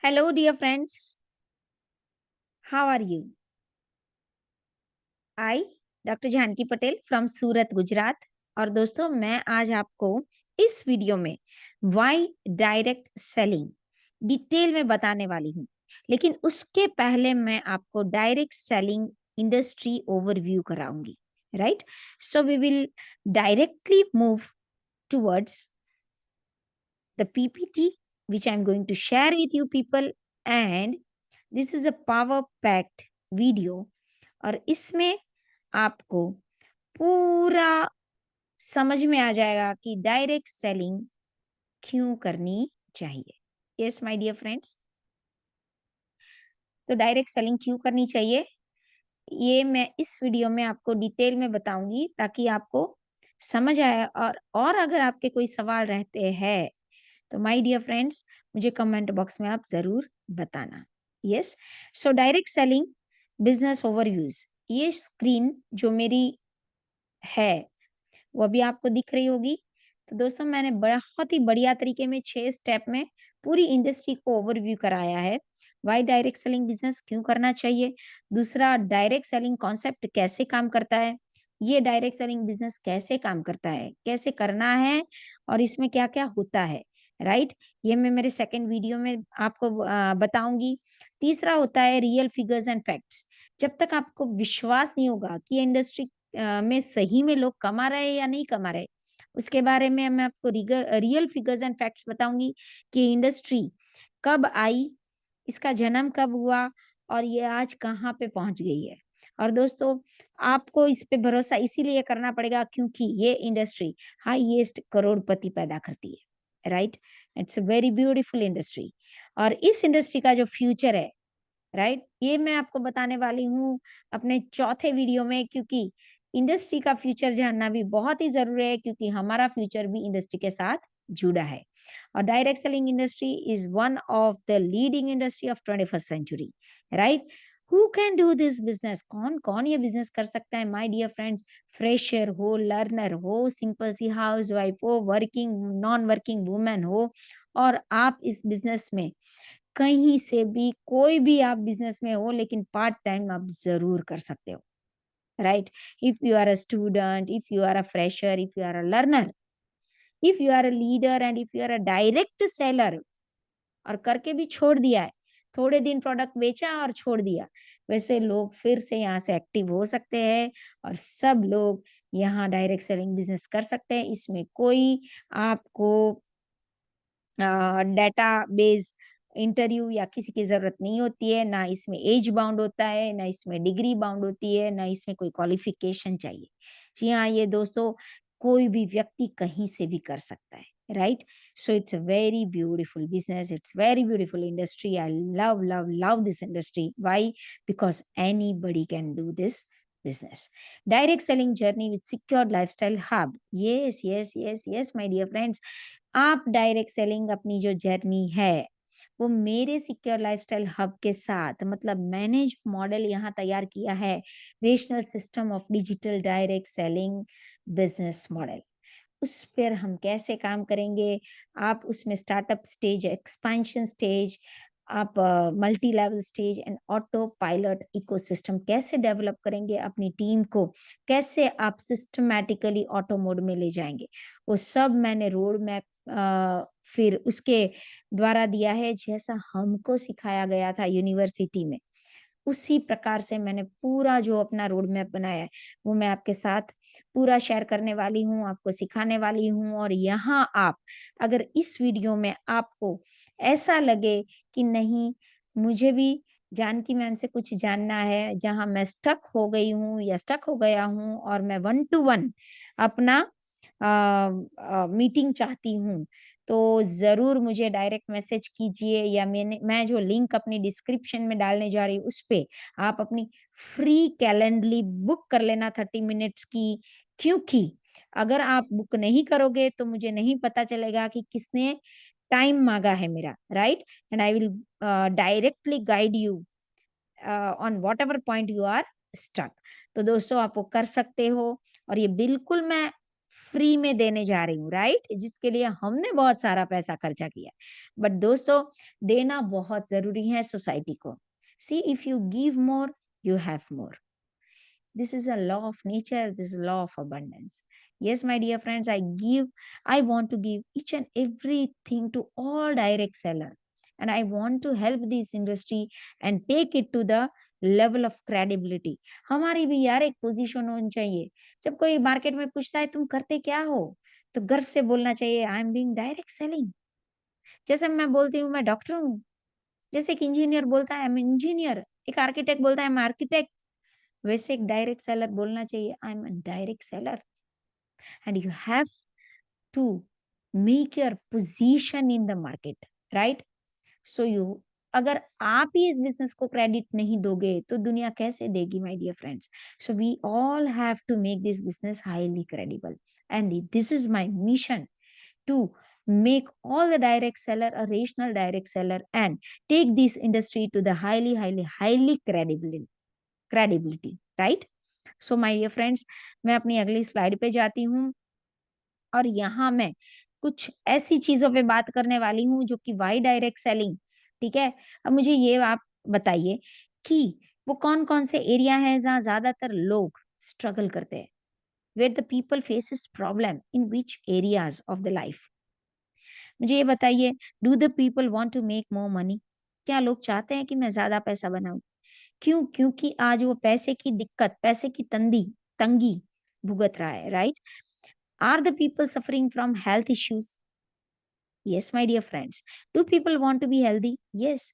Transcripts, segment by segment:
Hello, dear friends. How are you? I, doctor Janki Patel from Surat, Gujarat. और दोस्तों, मैं आज आपको इस वीडियो में वाई डायरेक्ट सेलिंग डिटेल में बताने वाली हूँ। लेकिन उसके पहले मैं आपको डायरेक्ट सेलिंग इंडस्ट्री ओवरव्यू कराऊंगी, right? So we will directly move towards the PPT which I'm going to share with you people, and this is a power packed video। और इसमें आपको पूरा समझ में आ जाएगा कि डायरेक्ट सेलिंग क्यों करनी चाहिए। यस माय डियर फ्रेंड्स, तो डायरेक्ट सेलिंग क्यों करनी चाहिए ये मैं इस वीडियो में आपको डिटेल में बताऊंगी ताकि आपको समझ आए। और अगर आपके कोई सवाल रहते हैं तो माय डियर फ्रेंड्स, मुझे कमेंट बॉक्स में आप जरूर बताना। Yes, so direct selling business overviews, ये स्क्रीन जो मेरी है वो अभी आपको दिख रही होगी। तो दोस्तों, मैंने बहुत ही बढ़िया तरीके में 6 स्टेप में पूरी इंडस्ट्री को ओवरव्यू कराया है। वाई डायरेक्ट सेलिंग बिजनेस क्यों करना चाहिए, दूसरा डायरेक्ट सेलिंग कॉन्सेप्ट कैसे काम करता है, ये डायरेक्ट सेलिंग बिजनेस कैसे काम करता है, कैसे करना है और इसमें क्या क्या होता है, राइट? ये मैं मेरे सेकेंड वीडियो में आपको बताऊंगी। तीसरा होता है रियल फिगर्स एंड फैक्ट्स। जब तक आपको विश्वास नहीं होगा कि ये इंडस्ट्री में सही में लोग कमा रहे हैं या नहीं कमा रहे, उसके बारे में मैं आपको रियल फिगर्स एंड फैक्ट्स बताऊंगी कि इंडस्ट्री कब आई, इसका जन्म कब हुआ और ये आज कहाँ पे पहुंच गई है। और दोस्तों, आपको इस पे भरोसा इसीलिए करना पड़ेगा क्योंकि ये इंडस्ट्री हाईएस्ट करोड़पति पैदा करती है, right? It's a very beautiful industry. और इस इंडस्ट्री का जो फ्यूचर है, राइट, ये मैं आपको बताने वाली हूँ अपने चौथे वीडियो में, क्योंकि इंडस्ट्री का फ्यूचर जानना भी बहुत ही जरूरी है क्योंकि हमारा फ्यूचर भी इंडस्ट्री के साथ जुड़ा है। और direct selling industry is one of the leading industry of 21st century, right? Who can do this business, कौन कौन ये बिजनेस कर सकता है माय डियर फ्रेंड्स? फ्रेशर हो, लर्नर हो, सिंपल सी हाउस वाइफ हो, वर्किंग नॉन वर्किंग वुमेन हो, और आप इस बिजनेस में कहीं से भी कोई भी आप बिजनेस में हो लेकिन पार्ट टाइम आप जरूर कर सकते हो, right? If you are a student, if you are a fresher, if you are a learner, if you are a leader and if you are a direct seller, और करके भी छोड़ दिया है, थोड़े दिन प्रोडक्ट बेचा और छोड़ दिया, वैसे लोग फिर से यहाँ से एक्टिव हो सकते हैं और सब लोग यहाँ डायरेक्ट सेलिंग बिजनेस कर सकते हैं। इसमें कोई आपको डाटा बेस इंटरव्यू या किसी की जरूरत नहीं होती है, ना इसमें एज बाउंड होता है, ना इसमें डिग्री बाउंड होती है, ना इसमें कोई क्वालिफिकेशन चाहिए। जी हाँ, ये दोस्तों कोई भी व्यक्ति कहीं से भी कर सकता है, right? So it's a very beautiful business, it's very beautiful industry. I love love love this industry. Why? Because anybody can do this business. Direct selling journey with secured lifestyle hub. Yes, yes, yes, yes, my dear friends. आप direct selling अपनी जो journey है वो मेरे secure lifestyle hub के साथ, मतलब मैंने जो मॉडल यहाँ तैयार किया है, rational system of digital direct selling business model, उस पर हम कैसे काम करेंगे। आप उसमें स्टार्टअप स्टेज, एक्सपेंशन स्टेज, आप multi level stage and auto pilot ecosystem कैसे डेवलप करेंगे, अपनी टीम को कैसे आप सिस्टमैटिकली ऑटो मोड में ले जाएंगे, वो सब मैंने रोड मैप फिर उसके द्वारा दिया है, जैसा हमको सिखाया गया था यूनिवर्सिटी में। उसी प्रकार से मैंने पूरा जो अपना रोड मैप बनाया है वो मैं आपके साथ पूरा शेयर करने वाली हूँ, आपको सिखाने वाली हूँ। और यहाँ आप, अगर इस वीडियो में आपको ऐसा लगे कि नहीं, मुझे भी जानकी मैम से कुछ जानना है, जहाँ मैं स्टक हो गई हूँ या स्टक हो गया हूँ और मैं 1 to 1 अपना मीटिंग चाहती हूँ, तो ज़रूर मुझे डायरेक्ट मैसेज कीजिए, या मैं जो लिंक अपनी डिस्क्रिप्शन में डालने जा रही हूँ उस पे आप अपनी फ्री कैलेंडली बुक कर लेना 30 मिनट्स की। क्योंकि अगर आप बुक नहीं करोगे तो मुझे नहीं पता चलेगा कि किसने टाइम मांगा है मेरा, right? And I will directly guide you on whatever point you are stuck. तो दोस्तों, आप वो कर सकते हो। और ये बिल्कुल मैं फ्री में देने जा रही हूँ, राइट? जिसके लिए हमने बहुत सारा पैसा खर्चा किया है। बट दोस्तों, देना बहुत ज़रूरी है सोसाइटी को। See if you give more, you have more. This is a law of nature, this is a law of abundance. Yes, my dear friends, I want to give each and everything to all direct seller. And I want to help this industry and take it to the level of credibility. हमारी भी यार एक position होनी चाहिए। जब कोई market में पूछता है तुम करते क्या हो, तो गर्व से बोलना चाहिए I am doing direct selling. जैसे मैं बोलती हूँ मैं डॉक्टर हूँ, जैसे एक इंजीनियर बोलता है आई एम इंजीनियर, एक आर्किटेक्ट बोलता है आई एम आर्किटेक्ट, वैसे एक डायरेक्ट सेलर बोलना चाहिए I am a direct seller. And you have to make your position in the market, right? So you, अगर आप ही इस बिजनेस को क्रेडिट नहीं दोगे तो दुनिया कैसे देगी my dear friends? So we all have to make this business highly credible, and this is my mission to make all the direct seller a rational direct seller and take this industry to the highly credibility, right? So my dear friends, मैं अपनी अगली slide पे जाती हूँ और यहाँ मैं कुछ ऐसी चीजों पे बात करने वाली हूँ जो कि वाई डायरेक्ट सेलिंग, ठीक है? अब मुझे ये आप बताइए कि वो कौन कौन से एरिया है जहाँ ज्यादातर लोग स्ट्रगल करते हैं, where the people faces problem in which areas of the life. मुझे ये बताइए, do the people want to make more money? क्या लोग चाहते हैं कि मैं ज्यादा पैसा बनाऊं? क्यों? क्योंकि आज वो पैसे की दिक्कत, पैसे की तंदी तंगी भुगत रहा है, right? Are the people suffering from health issues? Yes my dear friends. Do people want to be healthy? Yes.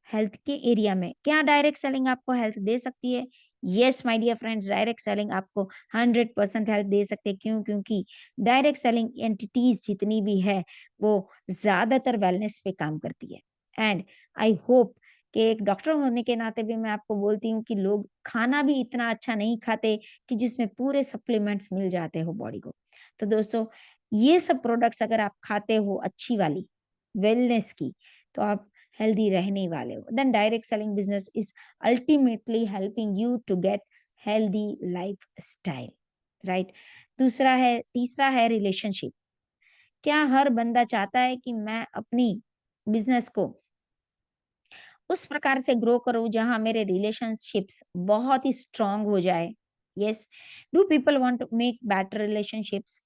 Health के एरिया में क्या डायरेक्ट सेलिंग आपको हेल्थ दे सकती है? Yes my dear friends, direct selling आपको 100% हेल्प दे सकते हैं। क्यों? क्योंकि डायरेक्ट सेलिंग एंटिटीज जितनी भी है वो ज्यादातर वेलनेस पे काम करती है। एंड आई होप कि एक डॉक्टर होने के नाते भी मैं आपको बोलती हूँ कि लोग खाना भी इतना अच्छा नहीं खाते कि जिसमें पूरे सप्लीमेंट्स मिल जाते हो बॉडी को। तो दोस्तों, ये सब प्रोडक्ट्स अगर आप खाते हो अच्छी वाली वेलनेस की, तो आप हेल्दी रहने वाले हो। Then direct selling business is ultimately helping you to get healthy lifestyle, right? तीसरा है रिलेशनशिप। क्या हर बंदा चाहता है कि मैं अपनी बिजनेस को उस प्रकार से ग्रो करूं जहां मेरे रिलेशनशिप्स बहुत ही स्ट्रांग हो जाए? Yes. Do people want to make better relationships?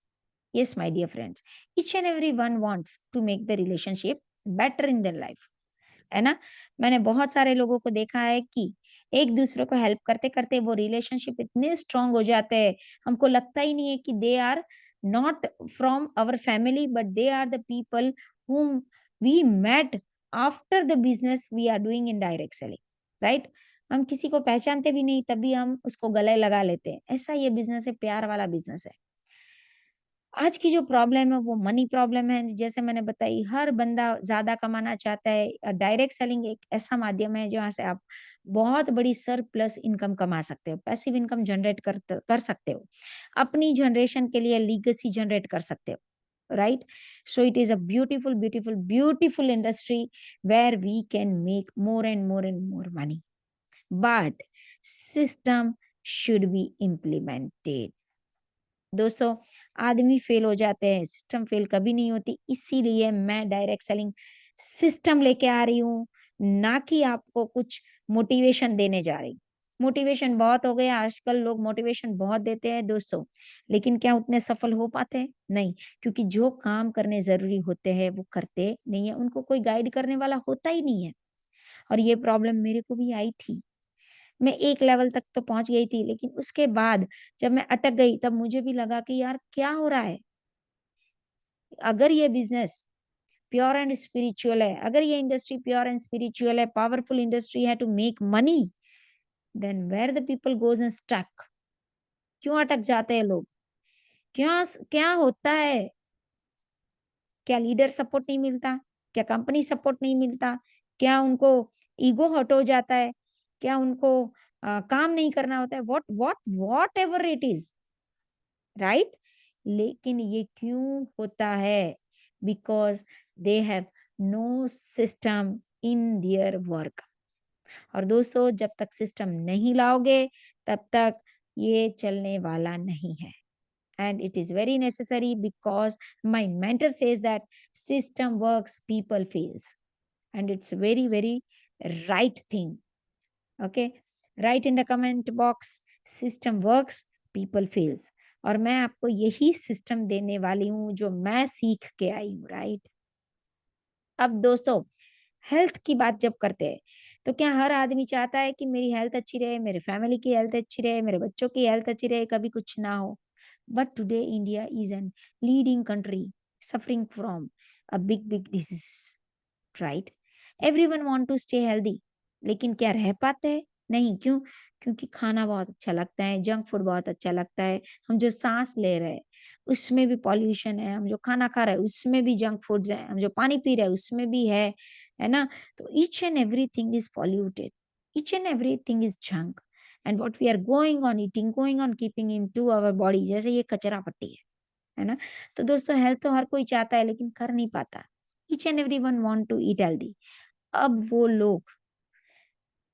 Yes, my dear friends, each and everyone wants to make the relationship better in their life, है ना? मैंने बहुत सारे लोगों को देखा है कि एक दूसरे को हेल्प करते करते वो रिलेशनशिप इतने स्ट्रांग हो जाते हैं, हमको लगता ही नहीं है कि they are not from our family but they are the people whom we met after the business we are doing in direct selling, right? हम किसी को पहचानते भी नहीं तभी हम उसको गले लगा लेते हैं। ऐसा ये बिजनेस है, प्यार वाला बिजनेस है। आज की जो प्रॉब्लम है वो मनी प्रॉब्लम है। जैसे मैंने बताई, हर बंदा ज्यादा कमाना चाहता है। डायरेक्ट सेलिंग एक ऐसा माध्यम है जहाँ से आप बहुत बड़ी सरप्लस इनकम कमा सकते हो, पैसिव इनकम जनरेट कर सकते हो, अपनी जनरेशन के लिए लीगेसी जनरेट कर सकते हो, right? So it is a beautiful beautiful beautiful industry where we can make more and more money, but system should be implemented. दोस्तों, आदमी फेल हो जाते हैं, सिस्टम फेल कभी नहीं होती। इसीलिए मैं डायरेक्ट सेलिंग सिस्टम लेके आ रही हूँ, ना कि आपको कुछ मोटिवेशन देने जा रही। मोटिवेशन बहुत हो गया आजकल, लोग मोटिवेशन बहुत देते हैं दोस्तों, लेकिन क्या उतने सफल हो पाते हैं? नहीं, क्योंकि जो काम करने जरूरी होते हैं वो करते नहीं है, उनको कोई गाइड करने वाला होता ही नहीं है। और ये प्रॉब्लम मेरे को भी आई थी। मैं एक लेवल तक तो पहुंच गई थी, लेकिन उसके बाद जब मैं अटक गई तब मुझे भी लगा कि यार क्या हो रहा है? अगर ये बिजनेस प्योर एंड स्पिरिचुअल है, अगर ये इंडस्ट्री प्योर एंड स्पिरिचुअल है, पावरफुल इंडस्ट्री है to make money, then where the people goes and stuck? क्यों अटक जाते हैं लोग? क्या क्या होता है? क्या लीडर सपोर्ट नहीं मिलता? क्या कंपनी सपोर्ट नहीं मिलता? क्या उनको ईगो हर्ट हो जाता है? क्या उनको काम नहीं करना होता है? What what whatever it is, right? लेकिन ये क्यों होता है? Because they have no system in their work. और दोस्तों, जब तक सिस्टम नहीं लाओगे तब तक ये चलने वाला नहीं है। and it is very necessary because my mentor says that system works, people fails, and it's very right thing. Okay, write in the comment box, system works, people fails, और मैं आपको यही सिस्टम देने वाली हूँ जो मैं सीख के आई हूँ, राइट। अब दोस्तों, हेल्थ की बात जब करते हैं तो क्या हर आदमी चाहता है कि मेरी हेल्थ अच्छी रहे, मेरे फैमिली की हेल्थ अच्छी रहे, मेरे बच्चों की हेल्थ अच्छी रहे, कभी कुछ ना हो। But today India is an leading country suffering from a big disease, right. Everyone want to stay healthy, लेकिन क्या रह पाते हैं? नहीं, क्यों? क्योंकि खाना बहुत अच्छा लगता है, जंक फूड बहुत अच्छा लगता है, हम जो सांस ले रहे हैं उसमें भी पॉल्यूशन है, हम जो खाना खा रहे हैं उसमें भी जंक फूड्स है, हम जो पानी पी रहे हैं उसमें भी है ना। तो each and everything is polluted, each and everything is junk, and what we are going on eating, going on keeping into our body, जैसे ये कचरा पट्टी है ना। तो दोस्तों, हेल्थ तो हर कोई चाहता है लेकिन कर नहीं पाता। Each and every one want to eat healthy. अब वो लोग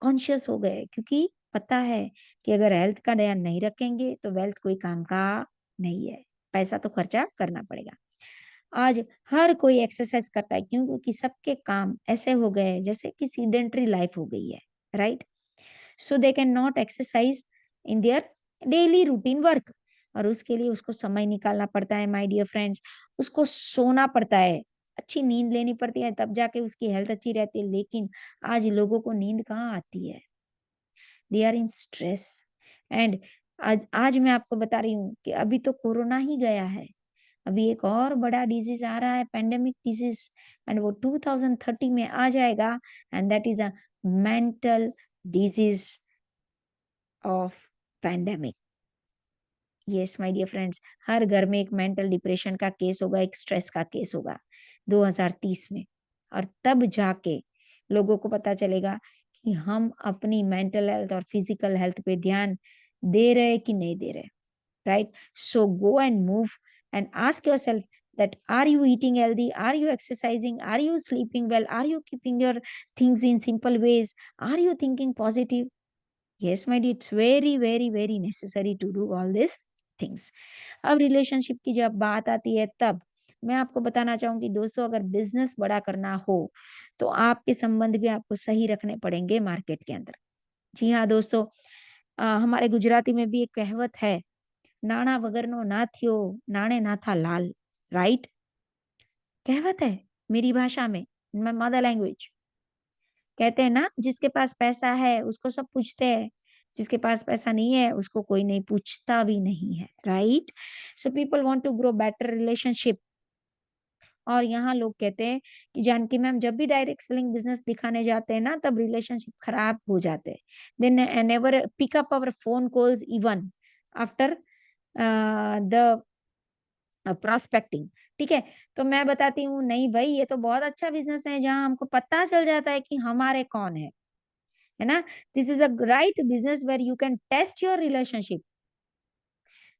कॉन्शियस हो गए क्योंकि पता है कि अगर हेल्थ का ध्यान नहीं रखेंगे तो वेल्थ कोई काम का नहीं है, पैसा तो खर्चा करना पड़ेगा। आज हर कोई एक्सरसाइज करता है, क्यों? क्योंकि सबके काम ऐसे हो गए हैं जैसे कि सीडेंटरी लाइफ हो गई है, right. So they can not exercise in their daily routine work, और उसके लिए उसको समय निकालना पड़ता है माय डियर फ्रेंड्स, उसको सोना पड़ता है, अच्छी नींद लेनी पड़ती है, तब जाके उसकी हेल्थ अच्छी रहती है। लेकिन आज लोगों को नींद कहाँ आती है, they are in stress. And आज आज मैं आपको बता रही हूँ कि अभी तो कोरोना ही गया है, अभी एक और बड़ा डिजीज आ रहा है, पेंडेमिक डिजीज, एंड वो 2030 में आ जाएगा, and that is a mental disease of pandemic. Yes my dear friends, हर घर में एक मेंटल डिप्रेशन का केस होगा, एक स्ट्रेस का केस होगा 2030 में, और तब जाके लोगों को पता चलेगा कि हम अपनी मेंटल हेल्थ और फिजिकल हेल्थ पे ध्यान दे रहे कि नहीं दे रहे, right? So go and move and ask yourself that are you eating healthy? Are you exercising? Are you sleeping well? Are you keeping your things in simple ways? Are you thinking positive? Yes, my dear, it's very necessary to do all these things. अब relationship की जब बात आती है तब मैं आपको बताना चाहूंगी दोस्तों, अगर बिजनेस बड़ा करना हो तो आपके संबंध भी आपको सही रखने पड़ेंगे मार्केट के अंदर। जी हाँ दोस्तों, हमारे गुजराती में भी एक कहावत है, नाणा वगरनो ना थियो, नाणे ना था लाल, राइट। कहावत है मेरी भाषा में, इन माय मदर लैंग्वेज। कहते हैं ना, जिसके पास पैसा है उसको सब पूछते हैं, जिसके पास पैसा नहीं है उसको कोई नहीं पूछता भी नहीं है, right. So people want to grow better relationship, और यहाँ लोग कहते हैं कि जानकी मैम, जब भी डायरेक्ट सेलिंग बिजनेस दिखाने जाते हैं ना तब रिलेशनशिप खराब हो जाते हैं, then never pick up our phone calls even after the prospecting. ठीक है, तो मैं बताती हूँ, नहीं भाई, ये तो बहुत अच्छा बिजनेस है जहां हमको पता चल जाता है कि हमारे कौन है ना। This is a right business where you can test your relationship.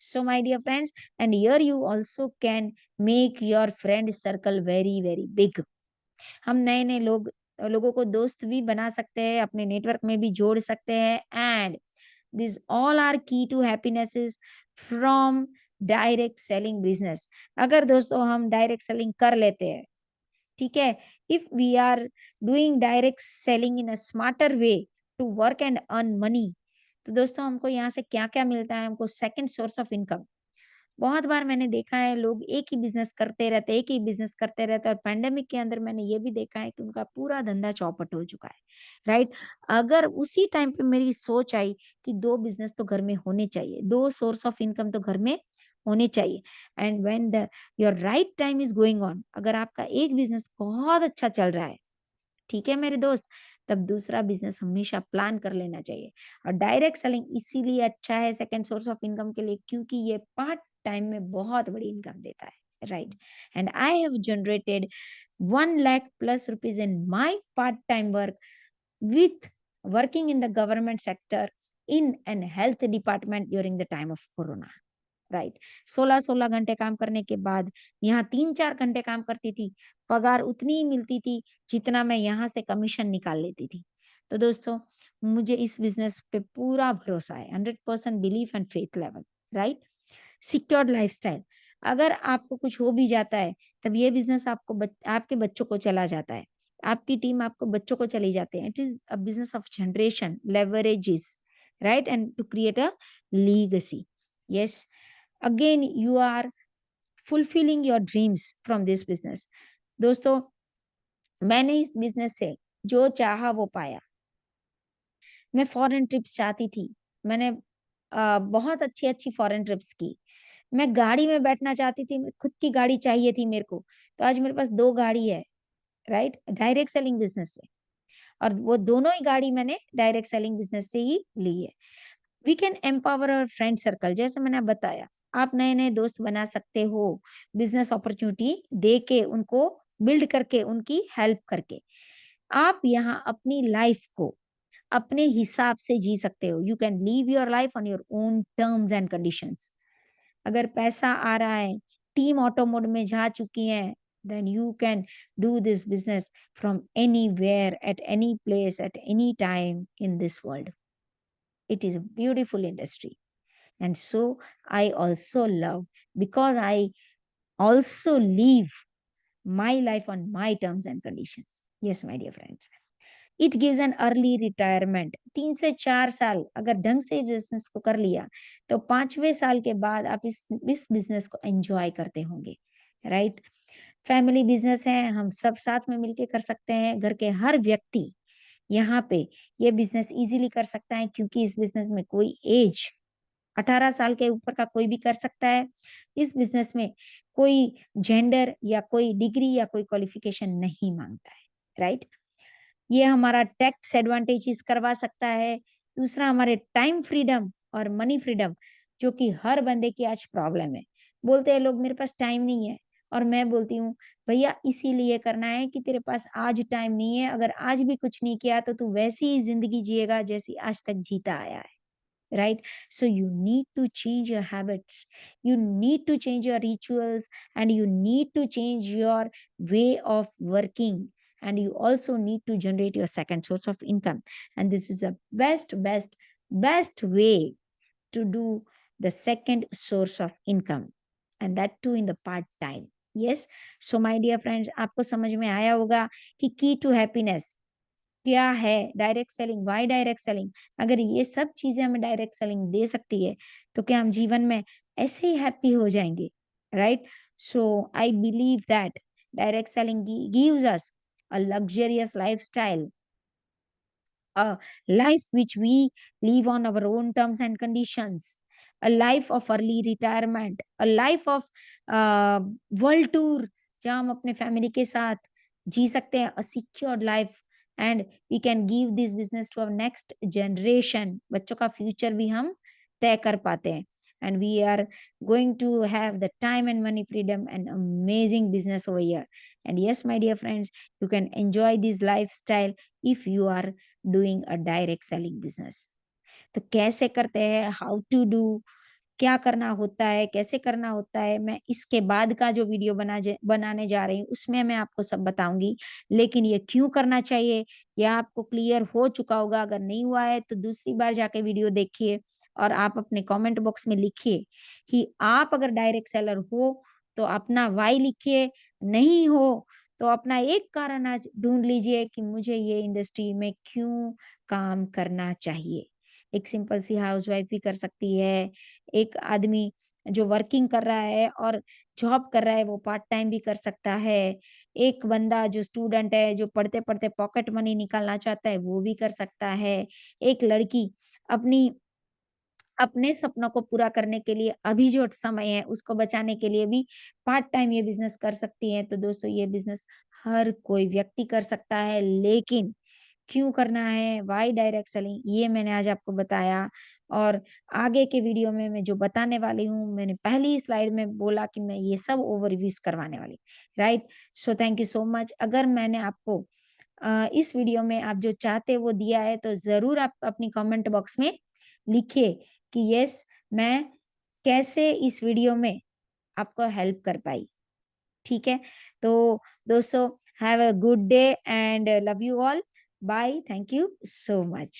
So my dear friends, and here you also can make your friend circle very big. हम नए नए लोगों को दोस्त भी बना सकते हैं, अपने नेटवर्क में भी जोड़ सकते हैं, and this all are key to happiness from direct selling business. अगर दोस्तों हम डायरेक्ट सेलिंग कर लेते हैं, ठीक है, if we are doing direct selling in a smarter way to work and earn money, तो दोस्तों हमको यहाँ से क्या क्या मिलता है, हमको सेकंड सोर्स ऑफ इनकम। बहुत बार मैंने देखा है लोग एक ही बिजनेस करते रहते, एक ही बिजनेस करते रहते, और पेंडेमिक के अंदर मैंने ये भी देखा है कि उनका पूरा धंधा चौपट हो चुका है, राइट। अगर उसी टाइम पे मेरी सोच आई कि दो बिजनेस तो घर में होने चाहिए, दो सोर्स ऑफ इनकम तो घर में होने चाहिए, and when the your right time is going on, अगर आपका एक बिजनेस बहुत अच्छा चल रहा है, ठीक है मेरे दोस्त, तब दूसरा बिजनेस हमेशा प्लान कर लेना चाहिए। और डायरेक्ट सेलिंग इसीलिए अच्छा है सेकंड सोर्स ऑफ इनकम के लिए, क्योंकि ये पार्ट टाइम में बहुत बड़ी इनकम देता है, right. And I have generated 1 lakh plus rupees in my part time work with working in the government sector in an health department during the time of corona, right. 16-16 घंटे काम करने के बाद यहाँ 3-4 घंटे काम करती थी, पगार उतनी ही मिलती थी जितना मैं यहाँ से कमीशन निकाल लेती थी। तो दोस्तों, मुझे इस बिजनेस पे पूरा भरोसा है, 100% belief and faith level, right. Secured lifestyle. अगर आपको कुछ हो भी जाता है, तब ये बिज़नेस आपके बच्चों को चला जाता है। आपकी टीम आपको बच्चों को चली जाते हैं। It is a business of generation, leverages, right? And to create a legacy. Yes, again you are fulfilling your dreams from this business. दोस्तों, मैंने इस बिज़नेस से जो चाहा वो पाया। मैं फॉरेन ट्रिप्स चाहती थी। मैंने बहुत अच्छी-अच्छी फॉरेन ट्रिप्स की। मैं गाड़ी में बैठना चाहती थी, खुद की गाड़ी चाहिए थी मेरे को। तो आज मेरे पास 2 गाड़ी है, राइट? डायरेक्ट सेलिंग बिज़नेस से, और वो दोनों ही गाड़ी मैंने डायरेक्ट सेलिंग बिज़नेस से ही ली है। We can empower our friend circle, जैसे मैंने बताया, आप नए-नए दोस्त बना सकते हो, बिज़नेस अपॉर्च्युनिटी दे के, उनको बिल्ड करके, उनकी हेल्प करके। आप यहाँ अपनी लाइफ़ को अपने हिसाब से जी सकते हो। You can leave your life on your own terms and conditions. अगर पैसा आ रहा है, टीम ऑटो मोड में जा चुकी है, then you can do this business from anywhere, at any place, at any time in this world. It is a beautiful industry, and so I also love, because I also live my life on my terms and conditions. Yes, my dear friends, it gives an early retirement. 3 से 4 साल अगर ढंग से business को कर लिया, तो 5वें साल के बाद आप इस बिजनेस को एंजॉय करते होंगे, राइट? फैमिली बिजनेस है, हम सब साथ में मिलके कर सकते हैं। घर के हर व्यक्ति यहाँ पे ये बिजनेस इजीली कर सकता है, क्योंकि इस बिजनेस में कोई एज, 18 साल के ऊपर का कोई भी कर सकता है। इस बिजनेस में कोई जेंडर या कोई डिग्री या कोई क्वालिफिकेशन नहीं मांगता है, राइट? ये हमारा टैक्स एडवांटेजेस करवा सकता है। दूसरा, हमारे टाइम फ्रीडम और मनी फ्रीडम, जो कि हर बंदे की आज प्रॉब्लम है। बोलते हैं लोग, मेरे पास टाइम नहीं है, और मैं बोलती हूँ, भैया इसीलिए करना है कि तेरे पास आज टाइम नहीं है। अगर आज भी कुछ नहीं किया तो तू वैसी ही ज़िंदगी जिएगा जैसी आज तक जीता आया है। Right? So you need to change your habits, you need to change your rituals, and you need to change your way of working, and you also need to generate your second source of income. And this is the best way to do the second source of income, and that too in the part time. Yes, so my dear friends, आपको समझ में आया होगा कि की to happiness क्या है, direct selling, why direct selling? अगर ये सब चीज़ें हमें डायरेक्ट सेलिंग दे सकती है, तो क्या हम जीवन में ऐसे ही हैप्पी हो जाएँगे, right? So I believe that direct selling gives us a luxurious lifestyle, a life which we live on our own terms and conditions, a life of early retirement, a life of uh, world tour, जहाँ हम अपने family के साथ जी सकते हैं, a secured life, and we can give this business to our next generation. बच्चों का future भी हम तय कर पाते हैं, and we are going to have the time and money freedom and amazing business over here. And yes, my dear friends, you can enjoy this lifestyle if you are doing a direct selling business. तो कैसे करते हैं, how to do, क्या करना होता है, कैसे करना होता है, मैं इसके बाद का जो वीडियो बनाने जा रही हूँ उसमें मैं आपको सब बताऊंगी। लेकिन ये क्यों करना चाहिए, यह आपको क्लियर हो चुका होगा। अगर नहीं हुआ है तो दूसरी बार जाके वीडियो देखिए, और आप अपने कमेंट बॉक्स में लिखिए कि आप अगर डायरेक्ट सेलर हो तो अपना वाई लिखिए, नहीं हो तो अपना एक कारण आज ढूंढ लीजिए कि मुझे ये इंडस्ट्री में क्यों काम करना चाहिए। एक सिंपल सी हाउसवाइफ भी कर सकती है, एक आदमी जो वर्किंग कर रहा है और जॉब कर रहा है वो पार्ट टाइम भी कर सकता है। एक बंदा जो स्टूडेंट है, जो पढ़ते-पढ़ते पॉकेट मनी निकालना चाहता है, वो भी कर सकता है। एक लड़की अपनी अपने सपनों को पूरा करने के लिए अभी जो समय है उसको बचाने के लिए भी पार्ट टाइम ये बिज़नेस कर सकती है। तो दोस्तों, ये बिज़नेस हर कोई व्यक्ति कर सकता है, लेकिन क्यों करना है, व्हाई डायरेक्ट सेलिंग, ये मैंने आज आपको बताया। और आगे के वीडियो में मैं जो बताने वाली हूँ, मैंने पहली ही स्लाइड में बोला कि मैं ये सब ओवरव्यूज़ करवाने वाली, right? So thank you so much. अगर मैंने आपको इस वीडियो में आप जो चाहते वो दिया है, तो ज़रूर आप अपनी कमेंट बॉक्स में लिखिए कि यस, मैं कैसे इस वीडियो में आपको हेल्प कर पाई, ठीक है? तो दोस्तों, have a good day and love you all. Bye, thank you so much.